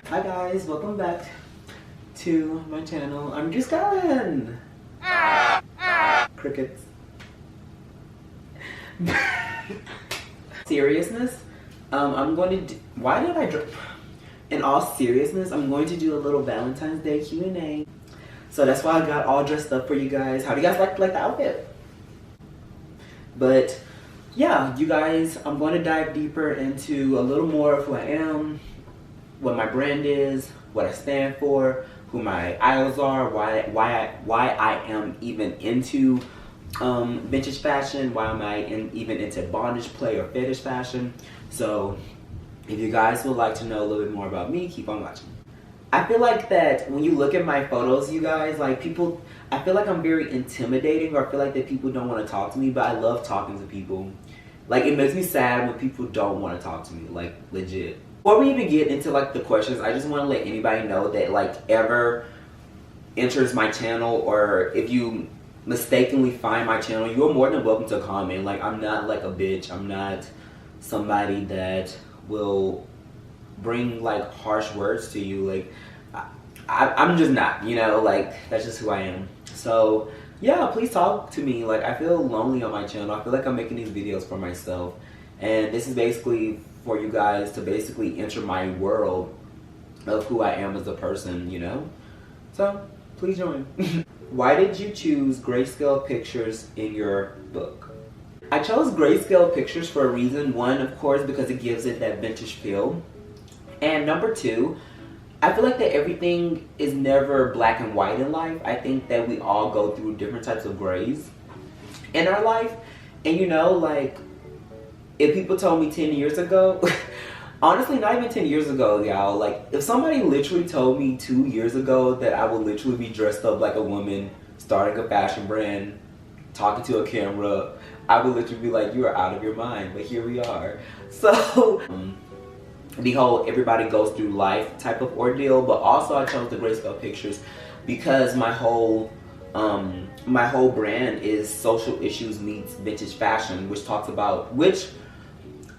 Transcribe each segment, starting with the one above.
Hi guys, welcome back to my channel. I'm Skyland. Crickets. Seriousness, I'm going to do, why did I drop? In all seriousness, I'm going to do a little Valentine's Day Q&A. So that's why I got all dressed up for you guys. How do you guys like the outfit? But yeah, you guys, I'm going to dive deeper into a little more of who I am, what my brand is, what I stand for, who my idols are, why I am even into vintage fashion, why am I even into bondage play or fetish fashion. So if you guys would like to know a little bit more about me, keep on watching. I feel like that when you look at my photos, you guys, like people, I feel like I'm very intimidating, or I feel like that people don't want to talk to me, but I love talking to people. Like, it makes me sad when people don't want to talk to me, like, legit. Before we even get into, like, the questions, I just want to let anybody know that, like, ever enters my channel, or if you mistakenly find my channel, you're more than welcome to comment. Like, I'm not, like, a bitch. I'm not somebody that will bring, like, harsh words to you. Like, I'm just not, you know, like, that's just who I am. So yeah, please talk to me. Like, I feel lonely on my channel. I feel like I'm making these videos for myself, and this is basically for you guys to basically enter my world of who I am as a person, you know? So please join. Why did you choose grayscale pictures in your book? I chose grayscale pictures for a reason. One, of course, because it gives it that vintage feel. And number two, I feel like that everything is never black and white in life. I think that we all go through different types of grays in our life. And you know, like, if people told me 10 years ago, honestly, not even 10 years ago, y'all, like, if somebody literally told me 2 years ago that I would literally be dressed up like a woman, starting a fashion brand, talking to a camera, I would literally be like, you are out of your mind. But here we are. So the whole everybody goes through life type of ordeal, but also I chose the grayscale pictures because my whole brand is social issues meets vintage fashion, which talks about, which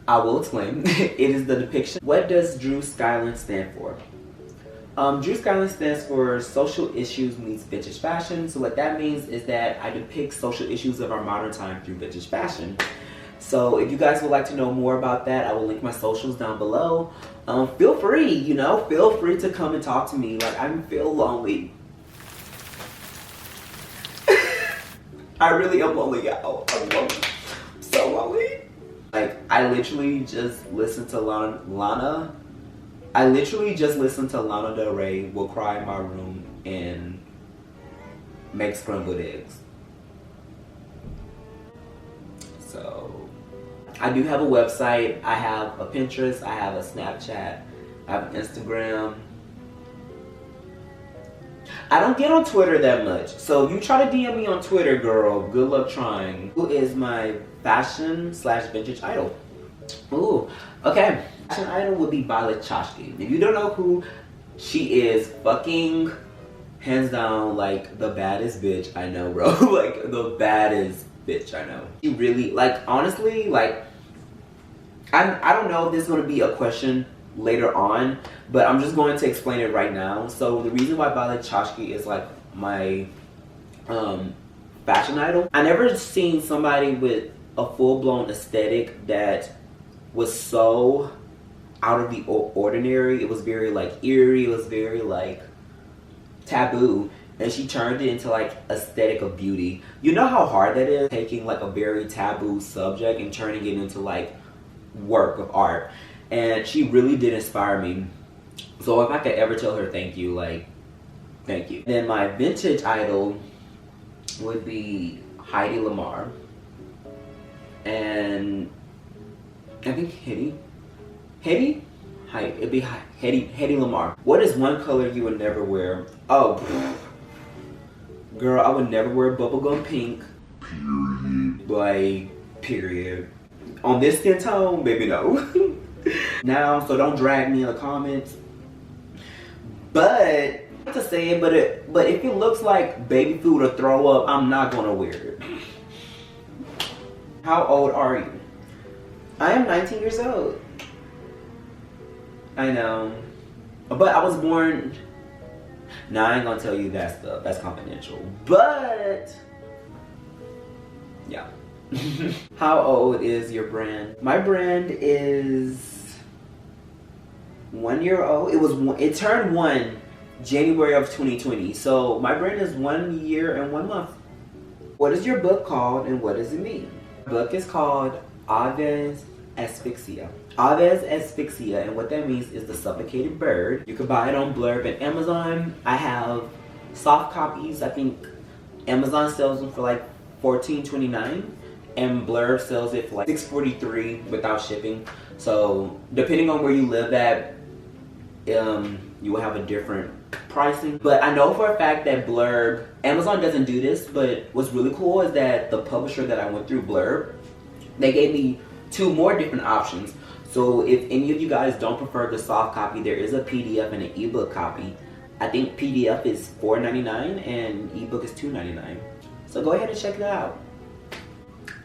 I will explain. It is the depiction. What does Drew Skyland stand for? Drew Skyland stands for social issues meets vintage fashion. So what that means is that I depict social issues of our modern time through vintage fashion. So if you guys would like to know more about that, I will link my socials down below. Feel free, you know, feel free to come and talk to me. Like, I feel lonely. I really am lonely, y'all. I'm lonely. I'm so lonely. Like, I literally just listened to Lana. I literally just listened to Lana Del Rey Will Cry in My Room and make scrambled eggs. So I do have a website, I have a Pinterest, I have a Snapchat, I have an Instagram. I don't get on Twitter that much, so you try to DM me on Twitter, girl, good luck trying. Who is my fashion/vintage idol? Ooh, okay. Fashion idol would be Violet Chachki. If you don't know who she is, fucking hands down, like, the baddest bitch I know, bro. Like, the baddest bitch I know. She really, like, honestly, like, I don't know if this is going to be a question later on, but I'm just going to explain it right now. So the reason why Violet Chachki is, like, my fashion idol, I never seen somebody with a full-blown aesthetic that was so out of the ordinary. It was very, like, eerie. It was very, like, taboo. And she turned it into, like, aesthetic of beauty. You know how hard that is? Taking, like, a very taboo subject and turning it into, like, work of art. And she really did inspire me. So if I could ever tell her thank you, like, thank you. Then my vintage idol would be Heidi Lamar. And I think it'd be Heidi Lamar. What is one color you would never wear? Oh, girl, I would never wear bubblegum pink. Period. Like, period. On this skin tone, baby, no. Now, so don't drag me in the comments. But, not to say it, but if it looks like baby food or throw up, I'm not gonna wear it. How old are you? I am 19 years old. I know. But I was born. Now I ain't gonna tell you that stuff. That's confidential. But yeah. How old is your brand? My brand is 1 year old. It turned 1 January of 2020. So my brand is 1 year and 1 month. What is your book called and what does it mean? The book is called Aves Asphyxia. Aves Asphyxia, and what that means is the suffocated bird. You can buy it on Blurb and Amazon. I have soft copies. I think Amazon sells them for like $14.29 and Blurb sells it for like $6.43 without shipping. So depending on where you live at, you will have a different pricing. But I know for a fact that Blurb, Amazon doesn't do this, but what's really cool is that the publisher that I went through, Blurb, they gave me 2 more different options. So if any of you guys don't prefer the soft copy, there is a PDF and an ebook copy. I think PDF is $4.99 and ebook is $2.99. So go ahead and check it out.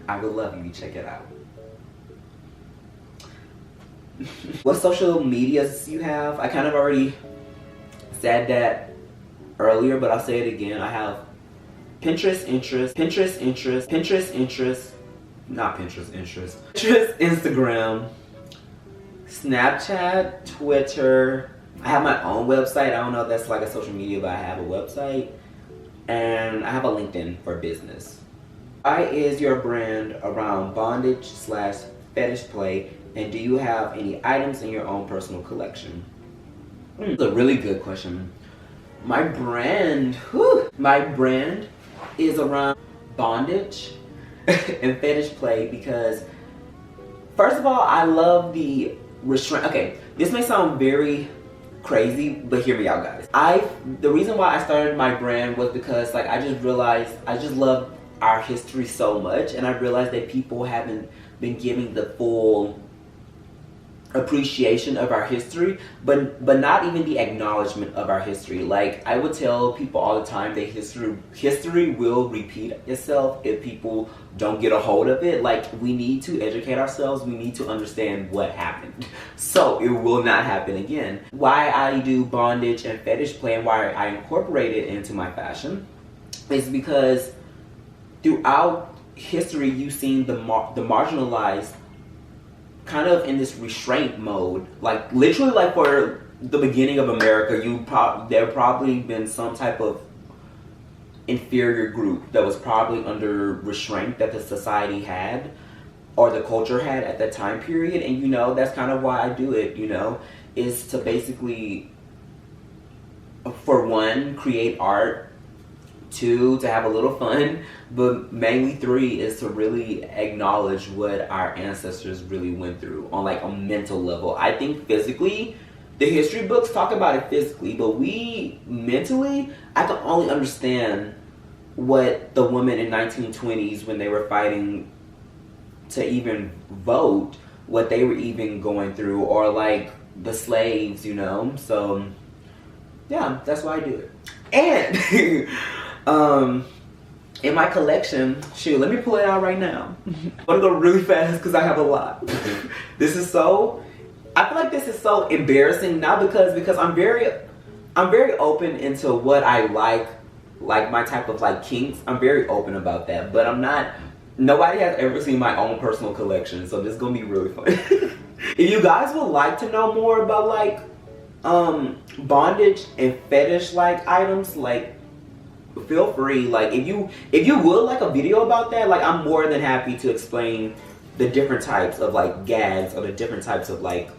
I would love you to check it out. What social medias you have? I kind of already said that earlier, but I'll say it again. I have Pinterest, Instagram, Snapchat, Twitter. I have my own website. I don't know if that's like a social media, but I have a website. And I have a LinkedIn for business. Why is your brand around bondage/fetish play? And do you have any items in your own personal collection? It's a really good question. My brand is around bondage and fetish play because, first of all, I love the restraint. Okay, this may sound very crazy, but hear me out, guys. The reason why I started my brand was because like I just realized I just love our history so much, and I realized that people haven't been giving the full appreciation of our history, but not even the acknowledgement of our history. Like I would tell people all the time that history will repeat itself if people don't get a hold of it. Like we need to educate ourselves, we need to understand what happened so it will not happen again. Why I do bondage and fetish play and why I incorporate it into my fashion is because throughout history you've seen the marginalized kind of in this restraint mode, like literally like for the beginning of America, there probably been some type of inferior group that was probably under restraint that the society had or the culture had at that time period. And you know, that's kind of why I do it, you know, is to basically, for one, create art, 2, to have a little fun, but mainly 3 is to really acknowledge what our ancestors really went through on like a mental level. I think physically, the history books talk about it physically, but we mentally, I can only understand what the women in 1920s when they were fighting to even vote, what they were even going through, or like the slaves, you know. So yeah, that's why I do it. And in my collection, shoot, let me pull it out right now. I'm gonna go really fast because I have a lot. I feel like this is so embarrassing now because I'm very open into what I like my type of like kinks. I'm very open about that, but nobody has ever seen my own personal collection, so this is gonna be really fun. If you guys would like to know more about like bondage and fetish like items, like feel free. Like if you would like a video about that, like I'm more than happy to explain the different types of like gags or the different types of like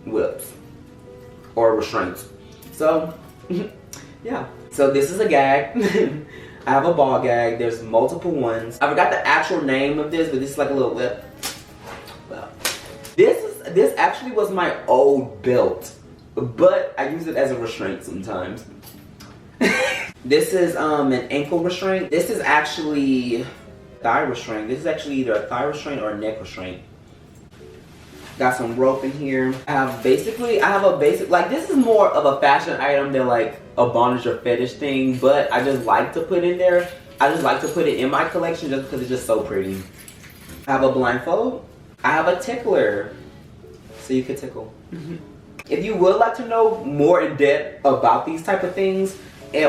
whips or restraints. So yeah, so this is a gag. I have a ball gag. There's multiple ones. I forgot the actual name of this, but this is like a little whip. Well, this actually was my old belt, but I use it as a restraint sometimes. This is an ankle restraint. This is actually thigh restraint. This is actually either a thigh restraint or a neck restraint. Got some rope in here. I have a basic, like this is more of a fashion item than like a bondage or fetish thing, but I just like to put in there. I just like to put it in my collection just because it's just so pretty. I have a blindfold. I have a tickler, so you can tickle. If you would like to know more in depth about these type of things,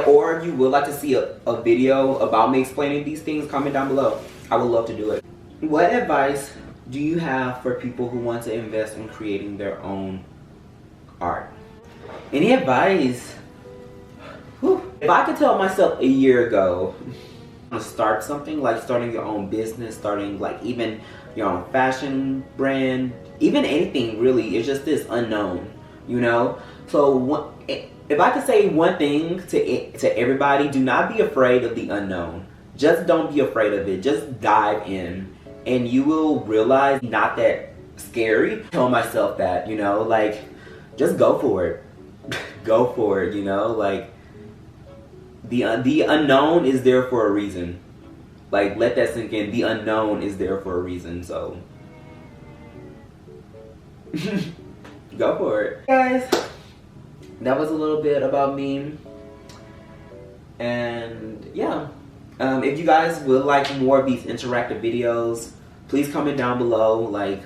or if you would like to see a video about me explaining these things, comment down below. I would love to do it. What advice do you have for people who want to invest in creating their own art? Any advice? Whew. If I could tell myself a year ago to start something, like starting your own business, starting like even your own fashion brand, even anything really, it's just this unknown, you know? So if I could say one thing to everybody, do not be afraid of the unknown. Just don't be afraid of it. Just dive in and you will realize not that scary. Tell myself that, you know, like just go for it. Go for it, you know, like the unknown is there for a reason. Like, let that sink in. The unknown is there for a reason, so go for it. Guys, that was a little bit about me. And yeah, if you guys would like more of these interactive videos, please comment down below. Like,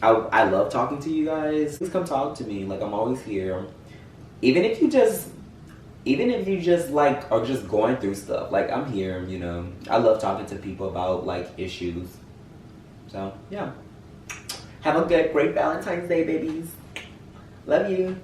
I love talking to you guys. Please come talk to me. Like, I'm always here. Even if you just like are just going through stuff, like I'm here, you know. I love talking to people about like issues. So yeah. Have a great Valentine's Day, babies. Love you.